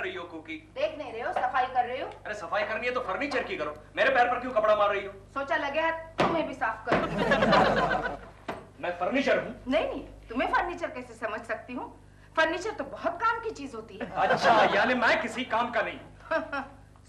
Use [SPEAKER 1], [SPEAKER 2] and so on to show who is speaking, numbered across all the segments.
[SPEAKER 1] रही हो कुकी?
[SPEAKER 2] देख नहीं रहे हो, सफाई कर रही हो।
[SPEAKER 1] अरे सफाई करनी है तो फर्नीचर की करो, मेरे पैर पर क्यों कपड़ा मार रही हो?
[SPEAKER 2] सोचा लगे हाथ तुम्हें भी साफ कर।
[SPEAKER 1] मैं फर्नीचर हूँ?
[SPEAKER 2] नहीं, तुम्हें फर्नीचर कैसे समझ सकती हूँ? फर्नीचर तो बहुत काम की चीज होती है।
[SPEAKER 1] अच्छा, यानी मैं किसी काम का नहीं?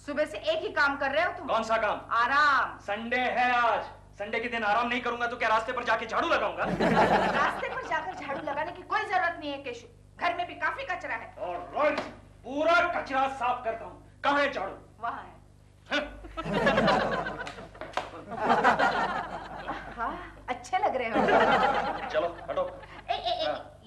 [SPEAKER 2] सुबह से एक ही काम कर रहे हो तुम।
[SPEAKER 1] कौन सा काम?
[SPEAKER 2] आराम।
[SPEAKER 1] संडे है आज, संडे के दिन आराम नहीं करूंगा तो क्या रास्ते पर जाके झाड़ू लगाऊंगा?
[SPEAKER 2] रास्ते पर जाकर झाड़ू लगाने की कोई जरूरत नहीं है केशु, घर में भी काफी कचरा है।
[SPEAKER 1] ऑलराइट, पूरा कचरा साफ करता हूँ। कहाँ है झाड़ू?
[SPEAKER 2] वहाँ है। हाँ, अच्छे लग रहे हो।
[SPEAKER 1] चलो हटो।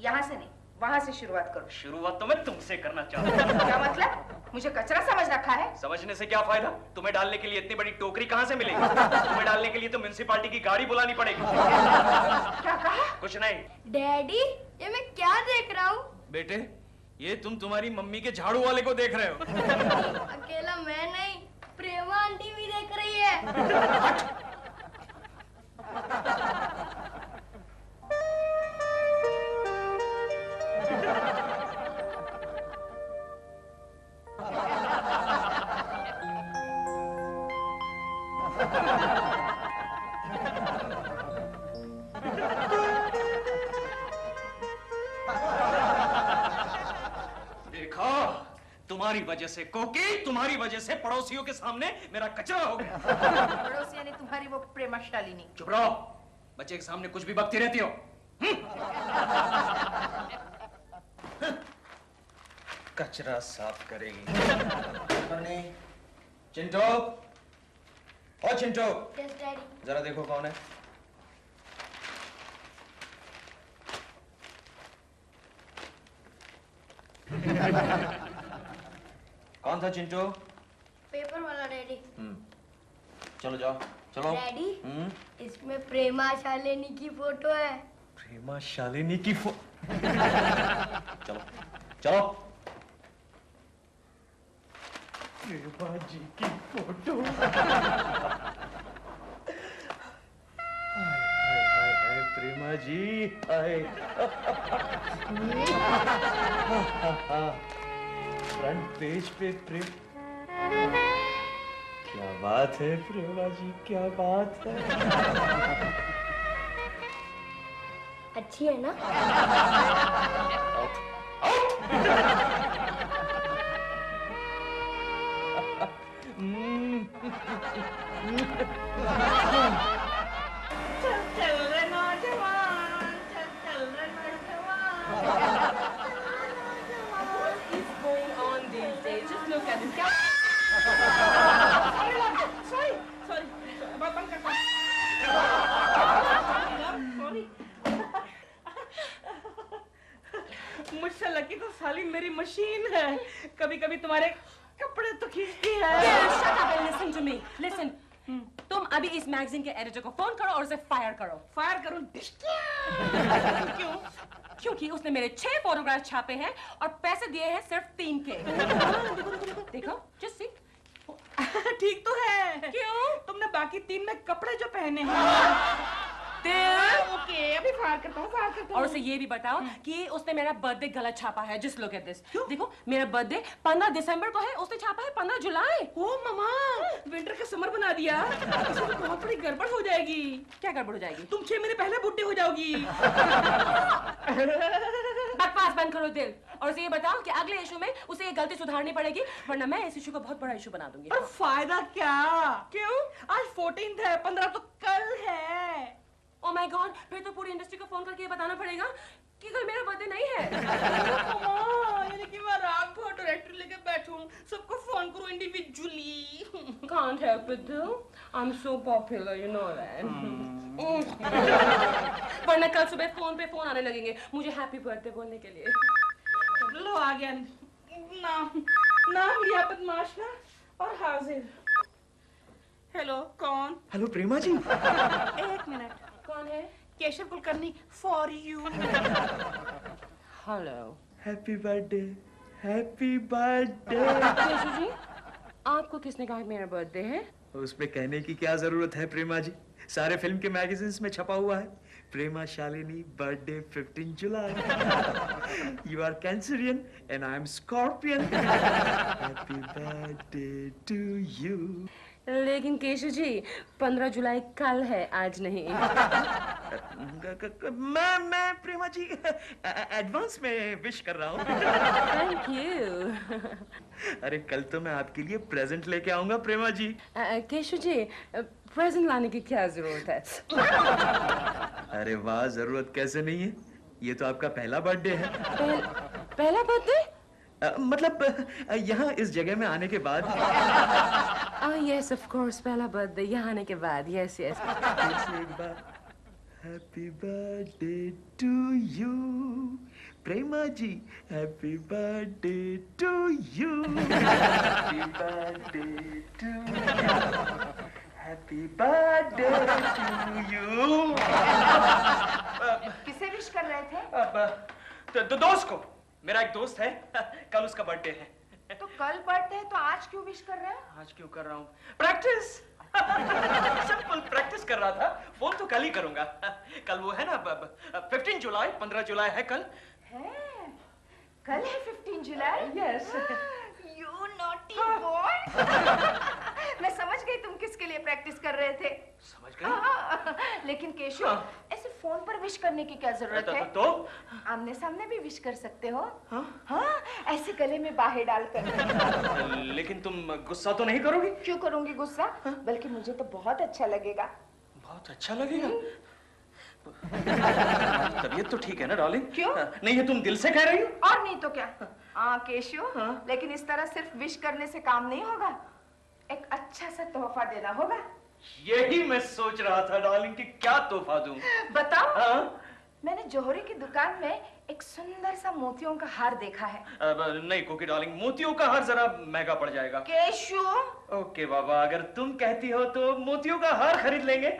[SPEAKER 2] यहाँ से नहीं, वहाँ से शुरुआत करो।
[SPEAKER 1] शुरुआत तो मैं तुमसे करना चाहता हूँ।
[SPEAKER 2] क्या मतलब? मुझे कचरा समझ रखा है?
[SPEAKER 1] समझने से क्या फायदा? तुम्हें डालने के लिए इतनी बड़ी टोकरी कहाँ से मिलेगी? तुम्हें डालने के लिए तो म्युनिसिपालिटी की गाड़ी बुलानी पड़ेगी।
[SPEAKER 2] क्या कहा?
[SPEAKER 1] कुछ नहीं।
[SPEAKER 3] डैडी, ये मैं क्या देख रहा हूँ?
[SPEAKER 1] बेटे, ये तुम तुम्हारी मम्मी के झाड़ू वाले को देख रहे हो।
[SPEAKER 3] अकेला मैं नहीं, प्रेमा आंटी भी देख रही है।
[SPEAKER 1] तुम्हारी वजह से कोकी, तुम्हारी वजह से पड़ोसियों के सामने मेरा कचरा हो गया।
[SPEAKER 2] पड़ोसी यानी तुम्हारी वो प्रेमा शालिनी।
[SPEAKER 1] चुप रहो, बच्चे के सामने कुछ भी बकती रहती हो। कचरा साफ करेगी। चिंटो, ओ चिंटो,
[SPEAKER 3] यस डैडी।
[SPEAKER 1] जरा देखो कौन है। कौन था चिंटू?
[SPEAKER 3] पेपर वाला डैडी।
[SPEAKER 1] चलो जाओ, चलो।
[SPEAKER 3] डैडी, इसमें प्रेमा शालिनी की फोटो है।
[SPEAKER 1] प्रेमा शालिनी की चलो चलो। प्रेमा जी की फोटो। हाय प्रेमा जी, हाय। फ्रंट पेज पे क्या बात है प्रेमा जी, क्या बात है।
[SPEAKER 3] अच्छी है ना?
[SPEAKER 2] चल रे नौजवान, चल रे नौजवान। Just look at this. Sorry. बंद कर। Sorry. मुझसे लगी तो साली मेरी मशीन है, कभी-कभी तुम्हारे कपड़े तो खींचती है।
[SPEAKER 4] Shut up and listen to me. Listen. तुम अभी इस मैगजीन के एडिटर को फोन करो और उसे फायर करो।
[SPEAKER 2] फायर करूं? क्यों?
[SPEAKER 4] क्योंकि उसने मेरे 6 फोटोग्राफ छापे हैं और पैसे दिए हैं सिर्फ 3 के। देखो, just see.
[SPEAKER 2] ठीक तो है।
[SPEAKER 4] क्यों?
[SPEAKER 2] तुमने बाकी 3 में कपड़े जो पहने हैं। ओके, अभी फायर करता हूँ।
[SPEAKER 4] और उसे ये भी बताओ कि उसने मेरा बर्थडे गलत छापा है। Just look at this. देखो, मेरा बर्थडे 15 दिसंबर को है, उसने छापा है 15 जुलाई।
[SPEAKER 2] ओ मामा, विंटर का समर बना दिया। इससे तो बहुत बड़ी गड़बड़ हो जाएगी।
[SPEAKER 4] क्या गड़बड़ हो जाएगी?
[SPEAKER 2] तुम 6 महीने पहले बुढ़ी हो जाओगी।
[SPEAKER 4] बकवास बंद करो दिल, और उसे ये बताओ कि अगले इशू में उसे ये गलती सुधारनी पड़ेगी, वरना मैं इस इशू को बहुत बड़ा इशू बना दूंगी।
[SPEAKER 2] पर फायदा क्या? क्यों? आज 14 है, 15 तो कल है।
[SPEAKER 4] ओह माय गॉड, फिर तो पूरी इंडस्ट्री को फोन करके ये बताना पड़ेगा कि कल मेरा बर्थडे नहीं है।
[SPEAKER 2] यानी कि मैं रात भर डायरेक्टर लेके बैठूं, सबको फोन करूं individually.
[SPEAKER 4] Can't help it, though. I'm so popular, you know that. वरना कल सुबह फोन पे फोन आने लगेंगे मुझे हैप्पी बर्थडे बोलने के लिए।
[SPEAKER 2] लो आ गया नाम लिया बदमाश ना और हाजिर। हेलो, कौन?
[SPEAKER 1] हेलो प्रेमा जी।
[SPEAKER 2] 1 मिनट।
[SPEAKER 4] कौन है?
[SPEAKER 2] Keshav Kulkarni for you.
[SPEAKER 4] Hello.
[SPEAKER 1] Happy birthday, happy birthday.
[SPEAKER 4] Keshav ji, आपको किसने कहा मेरा बर्थडे है?
[SPEAKER 1] उस पे कहने की क्या जरूरत है प्रेमा जी, सारे फिल्म के मैगजीन्स में छपा हुआ है, प्रेमा शालिनी बर्थडे 15 जुलाई। You are Cancerian and I am scorpion. Happy birthday to you.
[SPEAKER 4] लेकिन केशव जी 15 जुलाई कल है, आज नहीं।
[SPEAKER 1] मैं प्रेमा जी एडवांस में विश कर रहा हूँ।
[SPEAKER 4] Thank you.
[SPEAKER 1] अरे कल तो मैं आपके लिए प्रेजेंट लेके आऊंगा प्रेमा जी।
[SPEAKER 4] केशव जी प्रेजेंट लाने की क्या जरूरत है?
[SPEAKER 1] अरे वाह, जरूरत कैसे नहीं है, ये तो आपका पहला बर्थडे है।
[SPEAKER 4] पहला बर्थडे?
[SPEAKER 1] मतलब यहाँ इस जगह में आने के बाद।
[SPEAKER 4] यस ऑफ कोर्स, पहला बर्थडे यहाँ आने के बाद। Yes yes.
[SPEAKER 1] एक बार happy birthday to you Prema ji, happy birthday to you, happy birthday to you, happy birthday to you.
[SPEAKER 5] किसे विश कर रहे थे?
[SPEAKER 1] तो दोस्त को, मेरा एक दोस्त है, कल उसका बर्थडे है।
[SPEAKER 5] तो कल बर्थडे है तो आज क्यों विश कर रहे हो?
[SPEAKER 1] आज क्यों कर रहा हूँ? प्रैक्टिस। सिंपल प्रैक्टिस कर रहा था, फोन तो कल ही करूंगा। कल वो है ना 15 जुलाई, 15 जुलाई है कल।
[SPEAKER 5] है? कल है 15 जुलाई?
[SPEAKER 1] यस।
[SPEAKER 5] You naughty boy! मैं समझ गई तुम किसके लिए प्रैक्टिस कर रहे थे।
[SPEAKER 1] समझ गए?
[SPEAKER 5] लेकिन केशव, ऐसे फोन पर विश करने की क्या जरूरत है?
[SPEAKER 1] तो
[SPEAKER 5] आमने सामने भी विश कर सकते हो।
[SPEAKER 1] हाँ?
[SPEAKER 5] हाँ, ऐसे गले में बाहें डालकर।
[SPEAKER 1] लेकिन तुम गुस्सा तो नहीं करोगी?
[SPEAKER 5] क्यों करूंगी गुस्सा? बल्कि मुझे तो बहुत अच्छा लगेगा।
[SPEAKER 1] बहुत अच्छा लगेगा। तबीयत तो ठीक है ना डार्लिंग?
[SPEAKER 5] क्यों?
[SPEAKER 1] नहीं, ये तुम दिल से कह रही हो?
[SPEAKER 5] और नहीं तो क्या? केशव, लेकिन इस तरह सिर्फ विश करने से काम नहीं होगा, एक अच्छा सा तोहफा देना होगा।
[SPEAKER 1] यही मैं सोच रहा था डार्लिंग कि क्या तोहफा दूं।
[SPEAKER 5] बताओ।
[SPEAKER 1] हाँ?
[SPEAKER 5] मैंने जौहरी की दुकान में एक सुंदर सा मोतियों का हार देखा है।
[SPEAKER 1] नहीं कोकी डार्लिंग, मोतियों का हार जरा महंगा पड़ जाएगा।
[SPEAKER 5] केशव।
[SPEAKER 1] ओके बाबा, अगर तुम कहती हो तो मोतियों का हार खरीद लेंगे।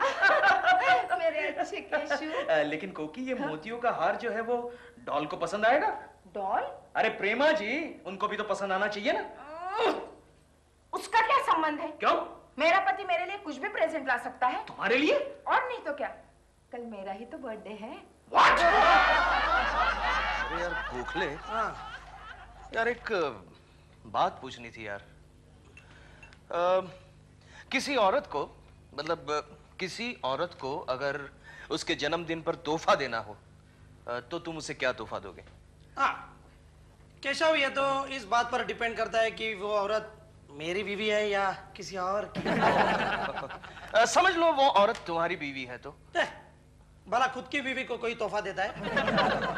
[SPEAKER 5] मेरे अच्छे केशव।
[SPEAKER 1] लेकिन कोकी, ये मोतियों का हार जो है वो डॉल को पसंद आएगा?
[SPEAKER 5] डॉल?
[SPEAKER 1] अरे प्रेमा जी, उनको भी तो पसंद आना चाहिए ना।
[SPEAKER 5] उसका क्या संबंध है?
[SPEAKER 1] क्यों?
[SPEAKER 5] मेरा पति मेरे लिए कुछ भी प्रेजेंट ला सकता है।
[SPEAKER 1] तुम्हारे लिए?
[SPEAKER 5] और नहीं तो क्या, कल मेरा ही तो बर्थडे है।
[SPEAKER 1] What?
[SPEAKER 6] अरे यार गोखले, यार एक बात पूछनी थी यार। किसी औरत को, मतलब किसी औरत को अगर उसके जन्मदिन पर तोहफा देना हो तो तुम उसे क्या तोहफा दोगे?
[SPEAKER 7] हाँ केशव, ये तो इस बात पर डिपेंड करता है कि वो औरत मेरी बीवी है या किसी और की।
[SPEAKER 6] समझ लो वो औरत तुम्हारी बीवी है तो?
[SPEAKER 7] भला खुद की बीवी को कोई तोहफा देता है?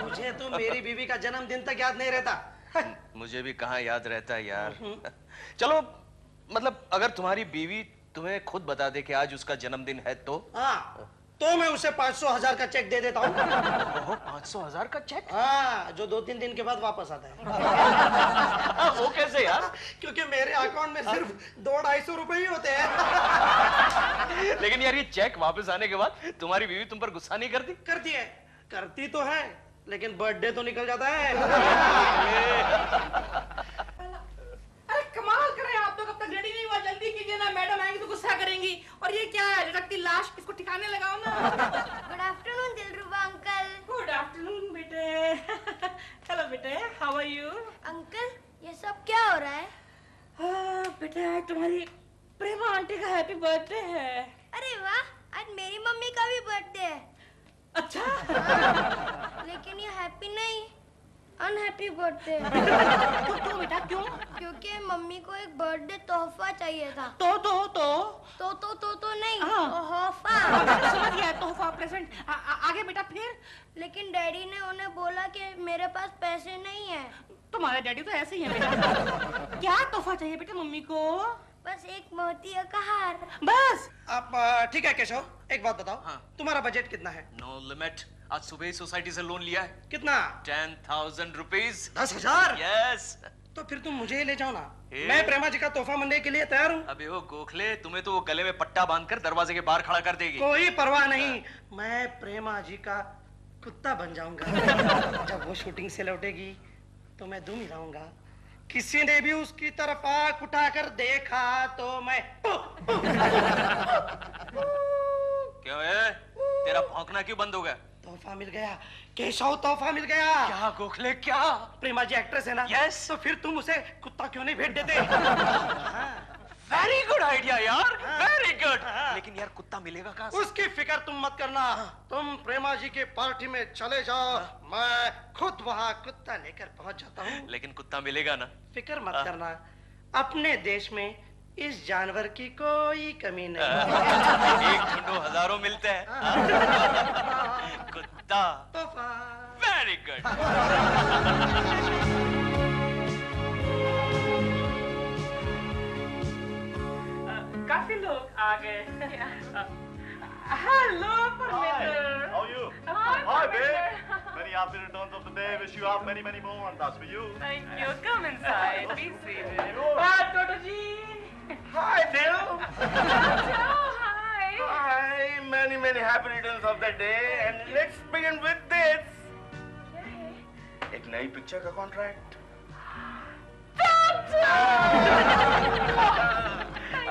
[SPEAKER 7] मुझे तो मेरी बीवी का जन्मदिन तक याद नहीं रहता।
[SPEAKER 6] मुझे भी कहाँ याद रहता है यार। चलो, मतलब अगर तुम्हारी बीवी तुम्हें खुद बता दे कि आज उसका जन्मदिन है तो?
[SPEAKER 7] हाँ, तो मैं उसे 500,000 का चेक दे देता हूँ।
[SPEAKER 6] 500,000 का चेक?
[SPEAKER 7] हाँ, जो 2-3 दिन के बाद वापस आता है।
[SPEAKER 6] वो कैसे यार?
[SPEAKER 7] क्योंकि मेरे अकाउंट में सिर्फ 200-250 रुपए ही होते हैं।
[SPEAKER 6] लेकिन यार ये चेक वापस आने के बाद तुम्हारी बीवी तुम पर गुस्सा नहीं करती?
[SPEAKER 7] करती है, करती तो है, लेकिन बर्थडे तो निकल जाता है।
[SPEAKER 2] अरे कमाल कर रहे हैं आप, तो कब तक रेडी नहीं हुआ? जल्दी कीजिए ना, मैडम आएंगी तो गुस्सा करेंगी। और ये क्या है, लटकती लाश, इसको ठिकाने लगाओ ना।
[SPEAKER 3] गुड आफ्टरनून दिलरुबा अंकल।
[SPEAKER 2] गुड आफ्टरनून बेटे। हेलो बेटे, हाउ आर यू?
[SPEAKER 3] अंकल, ये सब क्या हो रहा है?
[SPEAKER 2] बेटे आज तुम्हारी प्रेमा आंटी का हैप्पी बर्थडे है।
[SPEAKER 3] अरे वाह, आज मेरी मम्मी का भी बर्थडे है।
[SPEAKER 2] अच्छा।
[SPEAKER 3] लेकिन ये हैप्पी नहीं, अनहैप्पी बर्थडे।
[SPEAKER 2] क्यों बेटा, क्यों?
[SPEAKER 3] क्योंकि मम्मी को एक बर्थडे तोहफा चाहिए था।
[SPEAKER 2] तो
[SPEAKER 3] नहीं,
[SPEAKER 2] हाँ।
[SPEAKER 3] तोहफा।
[SPEAKER 2] समझ गया, तोहफा प्रेजेंट। आगे बेटा फिर?
[SPEAKER 3] लेकिन डैडी ने उन्हें बोला कि मेरे पास पैसे नहीं है।
[SPEAKER 2] तुम्हारे डैडी तो ऐसे ही है बेटा। क्या तोहफा चाहिए बेटा मम्मी को?
[SPEAKER 3] बस एक मोतिया का हार।
[SPEAKER 2] बस?
[SPEAKER 7] आप ठीक है केशव, एक बात बताओ।
[SPEAKER 6] हाँ।
[SPEAKER 7] तुम्हारा बजट कितना है?
[SPEAKER 6] No limit. आज सुबह ही सोसाइटी से लोन लिया है।
[SPEAKER 7] कितना?
[SPEAKER 6] 10,000 रुपीज।
[SPEAKER 7] 10,000?
[SPEAKER 6] यस।
[SPEAKER 7] तो फिर तुम मुझे ही ले जाओ ना।
[SPEAKER 6] ए?
[SPEAKER 7] मैं प्रेमा जी का तोहफा मनने के लिए तैयार हूँ।
[SPEAKER 6] अबे वो गोखले, तुम्हें तो वो गले में पट्टा बांधकर दरवाजे के बाहर खड़ा कर देगी।
[SPEAKER 7] कोई परवाह नहीं, मैं प्रेमा जी का कुत्ता बन जाऊंगा। जब वो शूटिंग से लौटेगी तो मैं दुम जाऊंगा। किसी ने भी उसकी तरफ आंख उठाकर देखा तो मैं
[SPEAKER 6] क्यों है? तेरा भौंकना क्यों बंद हो गया?
[SPEAKER 7] तोहफा मिल गया केशव, तोहफा मिल गया।
[SPEAKER 6] क्या गोखले क्या?
[SPEAKER 7] प्रेमा जी एक्ट्रेस है ना?
[SPEAKER 6] यस।
[SPEAKER 7] तो फिर तुम उसे कुत्ता क्यों नहीं भेज देते?
[SPEAKER 6] वेरी गुड आइडिया यार, वेरी गुड। लेकिन यार कुत्ता मिलेगा कहाँ से?
[SPEAKER 7] उसकी फिक्र तुम मत करना, तुम प्रेमा जी के पार्टी में चले जाओ, मैं खुद वहाँ कुत्ता लेकर पहुँच जाता हूँ।
[SPEAKER 6] लेकिन कुत्ता मिलेगा ना?
[SPEAKER 7] फिक्र मत करना, अपने देश में इस जानवर की कोई कमी नहीं।
[SPEAKER 6] एक ढूंढो हजारों मिलते हैं। कुत्ता।
[SPEAKER 7] तोहफा।
[SPEAKER 6] Very good.
[SPEAKER 2] काफी लोग आ गए। Hello परमिटर।
[SPEAKER 8] How are you? Hi, babe. Many happy returns of the day. Wish you have many more, and that's for you.
[SPEAKER 2] Thank you. Come inside. Be seated. Toto ji.
[SPEAKER 8] Hi, Dil.
[SPEAKER 2] Hi.
[SPEAKER 8] Hi. Many happy returns of the day, and let's begin with this. एक नई picture का contract.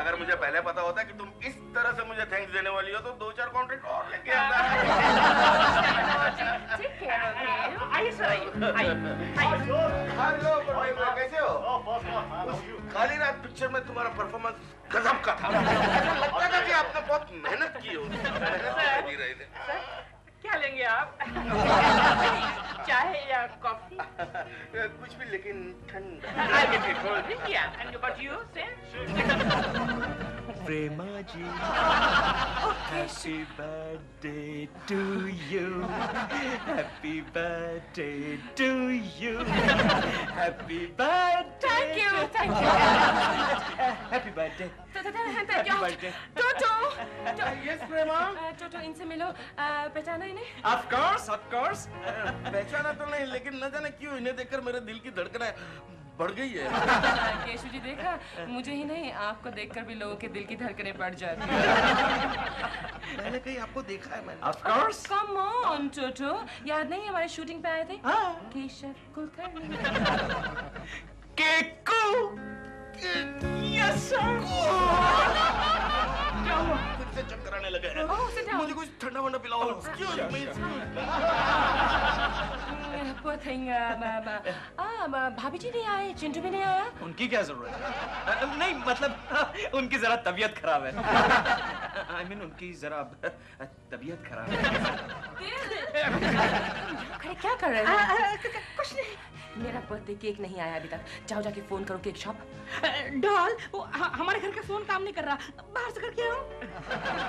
[SPEAKER 8] अगर मुझे पहले पता होता कि तुम इस तरह से मुझे थैंक्स देने वाली हो तो 2-4 कॉन्ट्रैक्ट और लेके आता।
[SPEAKER 2] ठीक है। आइए सर, आइए।
[SPEAKER 8] हेलो, कैसे हो? खाली रात पिक्चर में तुम्हारा परफॉर्मेंस गजब का था। लगता था कि आपने बहुत मेहनत की हो। जी रहे थे।
[SPEAKER 2] क्या लेंगे आप? चाय या कॉफी?
[SPEAKER 8] कुछ भी लेकिन ठंडा।
[SPEAKER 2] I'll get you cold drink, yeah. And about you, Sam?
[SPEAKER 1] Prema ji, happy birthday to you, happy birthday to you, happy birthday.
[SPEAKER 4] Thank you, thank you.
[SPEAKER 1] Happy birthday.
[SPEAKER 4] Thank you.
[SPEAKER 1] birthday.
[SPEAKER 4] Toto.
[SPEAKER 8] Yes, Prema.
[SPEAKER 4] Toto इनसे मिलो, पहचाना इन्हें?
[SPEAKER 1] Of course, of course.
[SPEAKER 8] पहचाना तो नहीं, लेकिन न जाने क्यों इन्हें देखकर मेरे दिल की धड़कनें बढ़ गई है।
[SPEAKER 4] केशव जी देखा, मुझे ही नहीं आपको देखकर भी लोगों के दिल की धड़कनें बढ़ जाती हैं।
[SPEAKER 8] मैंने कहीं आपको देखा है मैंने।
[SPEAKER 1] Of course.
[SPEAKER 4] Come on, टोटो, याद नहीं हमारे शूटिंग पे आए थे? केशव कुलकर्णी।
[SPEAKER 1] केकू। Yes, sir.
[SPEAKER 8] क्या हुआ? फिर से चक्कर आने लगे हैं।
[SPEAKER 4] Oh, sit down.
[SPEAKER 8] मुझे कुछ ठंडा वंडा पिलाओ। Excuse me.
[SPEAKER 4] Poor thing, भाभी जी नहीं आए, चिंटू भी नहीं आया?
[SPEAKER 1] उनकी क्या जरूरत है? नहीं मतलब उनकी जरा तबीयत खराब है। I mean उनकी जरा तबीयत खराब है।
[SPEAKER 4] अरे क्या कर रहे हैं? कुछ नहीं। मेरा बर्थडे केक नहीं आया अभी तक। जाओ जाके फोन करो केक शॉप।
[SPEAKER 2] डॉल, हमारे घर का फोन काम नहीं कर रहा, बाहर से करके आओ।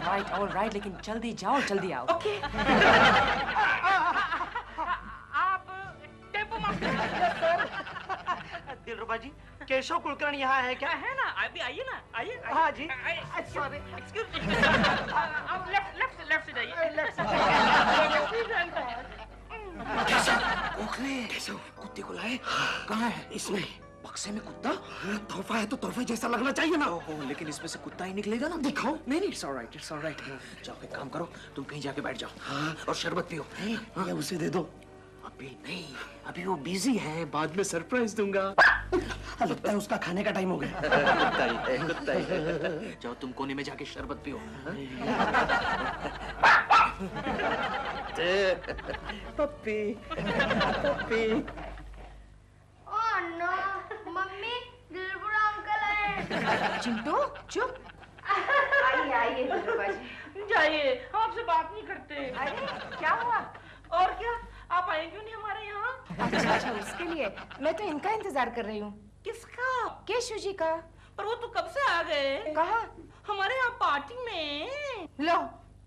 [SPEAKER 4] राइट, ऑल राइट, लेकिन जल्दी जाओ, जल्दी आओ।
[SPEAKER 2] ओके। आप टेम्पो मास्टर।
[SPEAKER 7] दिलरुबा जी, केशव कुलकर्णी यहाँ है क्या?
[SPEAKER 2] है ना, अभी आइए ना, आइए।
[SPEAKER 7] हाँ जी।
[SPEAKER 2] Sorry, excuse me. आप लेफ्ट से जाइए। लेफ्ट से।
[SPEAKER 7] केशव, कुत्ते को लाए? कहाँ है? इसमें बक्से में कुत्ता? तोहफा है तो तोहफे जैसा लगना चाहिए ना।
[SPEAKER 1] ओह, लेकिन इसमें से कुत्ता ही निकलेगा ना।
[SPEAKER 7] दिखाओ।
[SPEAKER 1] नहीं नहीं, इट्स ऑलराइट, इट्स ऑलराइट। जाओ एक काम करो, तुम कहीं जाके बैठ जाओ और शरबत पियो।
[SPEAKER 7] ये उसे दे दो।
[SPEAKER 1] अभी नहीं, अभी वो बिजी है, बाद में सरप्राइज दूंगा।
[SPEAKER 7] लगता है उसका खाने का टाइम हो गया।
[SPEAKER 1] कुत्ता ही है, कुत्ता ही है। जाओ तुम कोने में जाके शरबत पियो। पप्पी, पप्पी।
[SPEAKER 3] ओह नो, मम्मी, दिलबुरा अंकल आए।
[SPEAKER 4] चिंटू, चुप।
[SPEAKER 5] आइए दिलरुबा जी।
[SPEAKER 2] जाइए, हम आपसे बात नहीं करते।
[SPEAKER 5] अरे क्या हुआ?
[SPEAKER 2] और क्या, आप आए क्यों नहीं हमारे यहाँ?
[SPEAKER 5] अच्छा, उसके लिए मैं तो इनका इंतजार कर रही हूँ।
[SPEAKER 2] किसका?
[SPEAKER 5] केशव जी का।
[SPEAKER 2] पर वो तो कब से आ गए।
[SPEAKER 5] कहाँ?
[SPEAKER 2] हमारे यहाँ पार्टी में।
[SPEAKER 5] लो,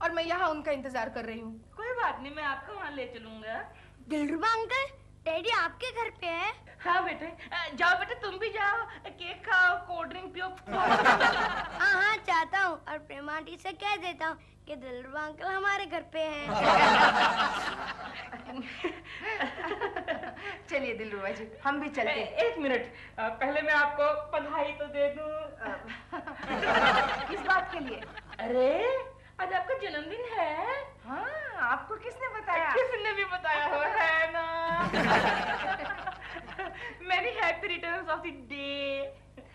[SPEAKER 5] और मैं यहाँ उनका इंतजार कर रही हूँ।
[SPEAKER 2] कोई बात नहीं, मैं आपको वहाँ ले चलूंगा।
[SPEAKER 3] दिलरुबा अंकल, डैडी आपके घर पे है?
[SPEAKER 2] हाँ बेटे, जाओ बेटे, तुम भी जाओ, केक खाओ, कोल्ड ड्रिंक पियो।
[SPEAKER 3] हाँ चाहता हूँ, और प्रेमा आंटी से कह देता हूँ कि दिलरुबा अंकल हमारे घर पे हैं।
[SPEAKER 5] चलिए दिलरुबा जी, हम भी चलते हैं।
[SPEAKER 2] एक मिनट, पहले मैं आपको बधाई तो दे दूं।
[SPEAKER 5] किस बात के लिए?
[SPEAKER 2] अरे आज आपका जन्मदिन है।
[SPEAKER 5] हाँ, आपको किसने बताया?
[SPEAKER 2] किसने भी बताया हो, है ना। मेरी happy returns of the day.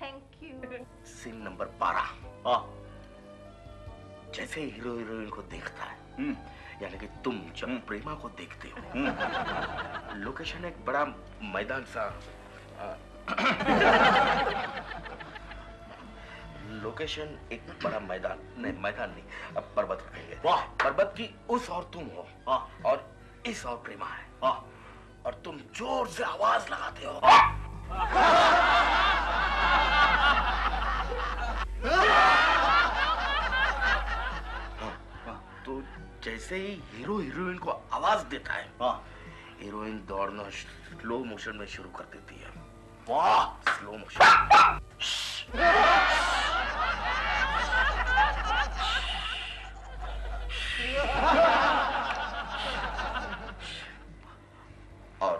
[SPEAKER 5] Thank you.
[SPEAKER 8] Scene number 12। जैसे हीरो हीरोइन को देखता है, यानी कि तुम जब प्रेमा को देखते हो, लोकेशन एक बड़ा मैदान सा, लोकेशन एक बड़ा मैदान नहीं, मैदान नहीं, अब पर्वत रखेंगे। वाह, पर्वत की उस और तुम हो, और इस और प्रेमा है, और तुम जोर से आवाज लगाते हो। तो जैसे ही हीरो हीरोइन को आवाज देता है, हीरोइन दौड़ना स्लो मोशन में शुरू कर देती है। वाह, स्लो मोशन। और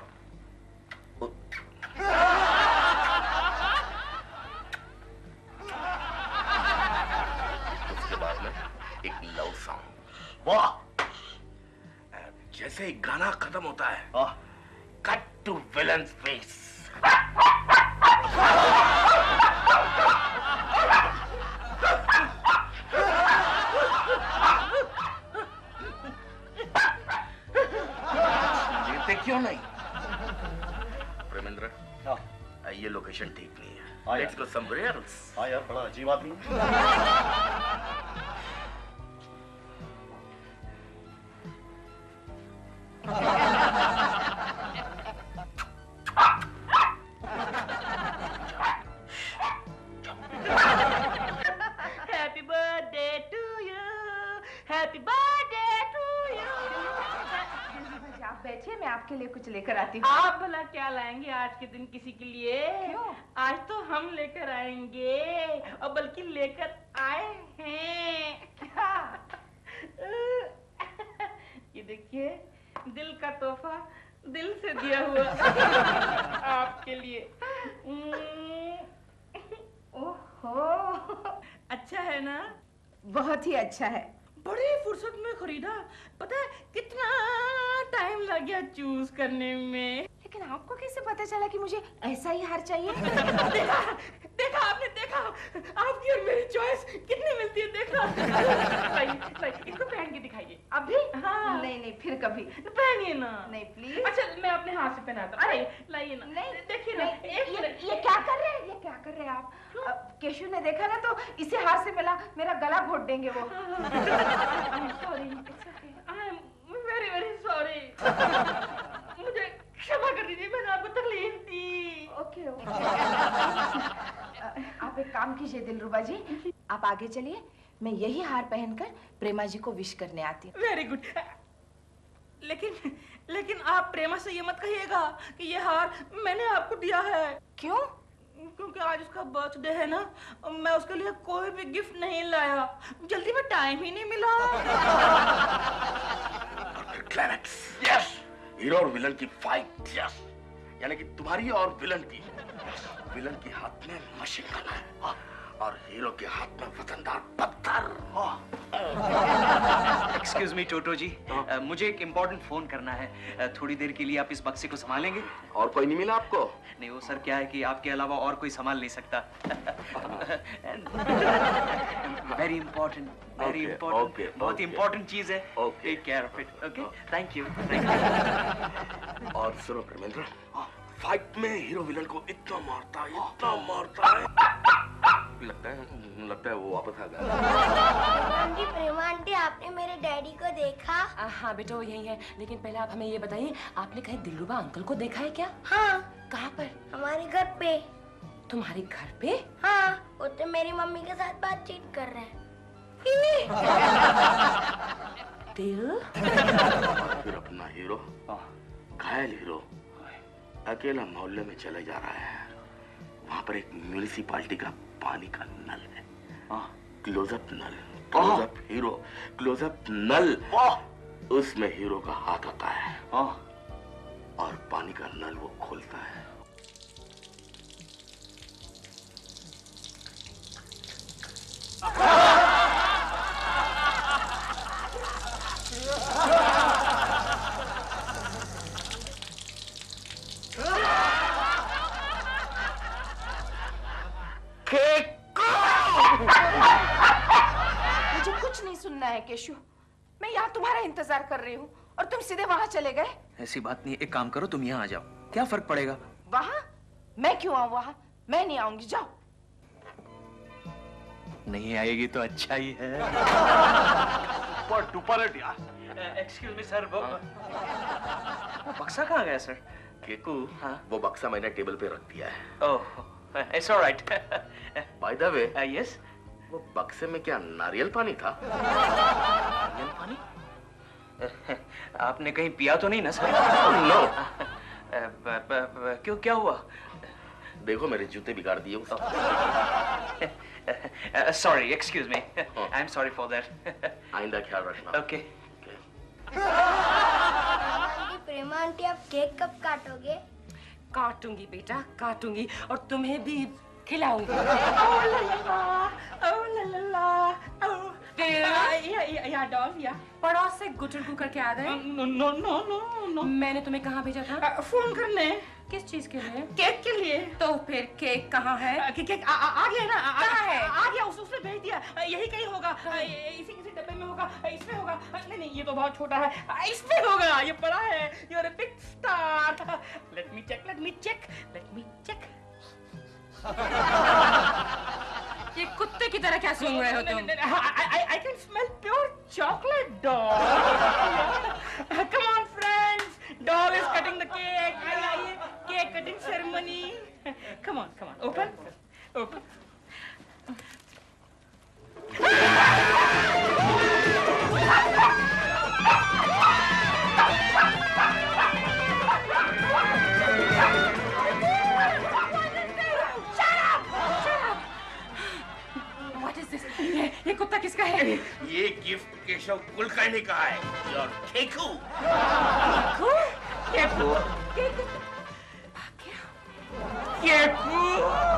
[SPEAKER 8] उसके बाद में एक लव सॉन्ग। वाह, जैसे ही गाना खत्म होता है, कट टू विलन फेस। देखते क्यों नहीं प्रेमेंद्र? ये लोकेशन ठीक नहीं है। Let's go somewhere else.
[SPEAKER 9] हाँ यार, बड़ा अजीब आदमी।
[SPEAKER 2] Happy birthday to you, happy birthday to you.
[SPEAKER 5] आप बैठिए, मैं आपके लिए कुछ लेकर आती हूँ।
[SPEAKER 2] आप भला क्या लाएंगे आज के दिन किसी के लिए?
[SPEAKER 5] क्यों?
[SPEAKER 2] आज तो हम लेकर आएंगे, और बल्कि लेकर आए हैं। ये देखिए, दिल का तोहफा दिल से दिया हुआ आपके लिए।
[SPEAKER 5] ओहो,
[SPEAKER 2] अच्छा है ना?
[SPEAKER 5] बहुत ही अच्छा है।
[SPEAKER 2] बड़ी फुर्सत में खरीदा, पता है कितना टाइम लग गया चूज करने में।
[SPEAKER 5] लेकिन आपको कैसे पता चला कि मुझे ऐसा ही हार चाहिए?
[SPEAKER 2] देखा देखा आपने देखा, आपकी और मेरी चॉइस कितनी मिलती है, देखा। इसको पहन के दिखाइए।
[SPEAKER 5] अभी?
[SPEAKER 2] हाँ।
[SPEAKER 5] नहीं नहीं, फिर कभी।
[SPEAKER 2] पहनिए ना।
[SPEAKER 5] नहीं प्लीज।
[SPEAKER 2] अच्छा, मैं अपने हाथ से पहनाता हूँ। लाइए ना।
[SPEAKER 5] नहीं
[SPEAKER 2] देखिए ना, एक मिनट।
[SPEAKER 5] ये क्या कर रहे हैं? ये क्या कर रहे हैं आप? केशव ने देखा ना तो इसे हाथ से मिला, मेरा गला घोट देंगे वो।
[SPEAKER 2] Sorry, I am very very sorry. मुझे क्षमा कर दीजिए, मैंने आपको तकलीफ दी।
[SPEAKER 5] Okay okay. आप एक काम कीजिए दिलरुबा जी, आप आगे चलिए, मैं यही हार पहनकर प्रेमा जी को विश करने आती हूँ।
[SPEAKER 2] Very good. लेकिन आप प्रेमा से ये मत कहिएगा कि ये हार मैंने आपको दिया है।
[SPEAKER 5] क्यों?
[SPEAKER 2] क्योंकि आज उसका बर्थडे है ना, मैं उसके लिए कोई भी गिफ्ट नहीं लाया, जल्दी में टाइम ही नहीं मिला।
[SPEAKER 8] क्लाइमैक्स, यस, हीरो और विलन की फाइट, यस, यानी कि तुम्हारी और विलन की। विलन के हाथ में मशीन गन है और हीरो के हाथ में वजनदार पत्थर।
[SPEAKER 1] एक्सक्यूज मी टोटो जी, मुझे एक इम्पोर्टेंट फोन करना है। थोड़ी देर के लिए आप इस बक्से को संभालेंगे?
[SPEAKER 8] और कोई नहीं मिला आपको?
[SPEAKER 1] नहीं, वो सर क्या है कि आपके अलावा और कोई संभाल नहीं सकता। वेरी इम्पोर्टेंट, वेरी इम्पोर्टेंट, बहुत इम्पोर्टेंट चीज है। Take care of it. Okay, thank you.
[SPEAKER 8] और सुनो प्रेमेंद्र, फाइट में हीरो विलन को इतना मारता है, लगता है वो वापस आ गया।
[SPEAKER 3] आंटी, प्रेमा आंटी, आपने मेरे डैडी को देखा?
[SPEAKER 4] हाँ बेटा, वो यही है। लेकिन पहले आप हमें ये बताइए, आपने कहीं दिलरुबा अंकल को देखा है क्या?
[SPEAKER 3] हाँ।
[SPEAKER 4] कहाँ पर?
[SPEAKER 3] हमारे घर पे।
[SPEAKER 4] तुम्हारे घर पे?
[SPEAKER 3] हाँ, वो तो मेरी मम्मी के साथ बातचीत कर रहे हैं।
[SPEAKER 4] दिल?
[SPEAKER 8] फिर अपना हीरो, घायल हीरो, अकेला मोहल्ले में चले जा रहा है। वहाँ पर एक म्यूनिसिपालिटी का पानी का नल है। क्लोजअप नल, क्लोजअप हीरो, क्लोजअप नल। उसमें हीरो का हाथ आता है और पानी का नल वो खोलता है।
[SPEAKER 5] मुझे कुछ नहीं केशु, मैं यहाँ तुम्हारा इंतजार कर रही हूँ और तुम सीधे वहाँ चले गए।
[SPEAKER 1] ऐसी बात नहीं, एक काम करो, तुम यहाँ आ जाओ, क्या फर्क पड़ेगा?
[SPEAKER 5] वहाँ? मैं क्यों आऊँ वहाँ? मैं नहीं आऊंगी, जाओ।
[SPEAKER 1] नहीं आएगी तो अच्छा ही है।
[SPEAKER 6] एक्सक्यूज मी सर, वो
[SPEAKER 1] बक्सा कहाँ गया सर?
[SPEAKER 8] केकू,
[SPEAKER 1] हाँ?
[SPEAKER 8] वो बक्सा मैंने टेबल पे रख दिया है।
[SPEAKER 1] Oh, it's alright.
[SPEAKER 8] By the way,
[SPEAKER 1] yes.
[SPEAKER 8] वो बक्से में क्या नारियल पानी था?
[SPEAKER 1] नारियल पानी? आपने कहीं पिया तो नहीं ना सर?
[SPEAKER 8] नो।
[SPEAKER 1] क्यों, क्या हुआ?
[SPEAKER 8] देखो मेरे जूते बिगाड़ दिए उसने।
[SPEAKER 1] Sorry, excuse me, I am sorry for that.
[SPEAKER 8] आइंदा ख्याल रखना।
[SPEAKER 1] ओके।
[SPEAKER 3] प्रेमा आंटी, आप केक कब काटोगे?
[SPEAKER 4] काटूंगी बेटा, काटूंगी और तुम्हें भी खिलाऊंगी।
[SPEAKER 2] या डॉल या
[SPEAKER 4] पड़ोस से गुटर गुकर के आ गए।
[SPEAKER 2] No no no no no,
[SPEAKER 4] मैंने तुम्हें कहाँ भेजा था?
[SPEAKER 2] फोन करने।
[SPEAKER 4] किस चीज के लिए?
[SPEAKER 2] केक के लिए।
[SPEAKER 4] तो फिर केक कहाँ है?
[SPEAKER 2] केक आ गया ना?
[SPEAKER 4] कहाँ है?
[SPEAKER 2] आ गया, उसने भेज दिया। यही कहीं होगा, इसी किसी डब्बे में होगा, इसमें होगा। नहीं नहीं, ये तो बहुत छोटा है, इसमें होगा, ये बड़ा है। You are a big star. Let me check, let me check, let me check.
[SPEAKER 4] ये कुत्ते की तरह क्या सूंघ रहे हो तुम?
[SPEAKER 2] I can smell pure chocolate, doll. Come on, friends. Doll is cutting the cake. आइए, cake cutting ceremony. Come on, come on. Open, open.
[SPEAKER 4] ये कुत्ता किसका है?
[SPEAKER 8] ये गिफ्ट केशव कुलकर्णी का है। और केकू।
[SPEAKER 2] Keku. Keku. Keku.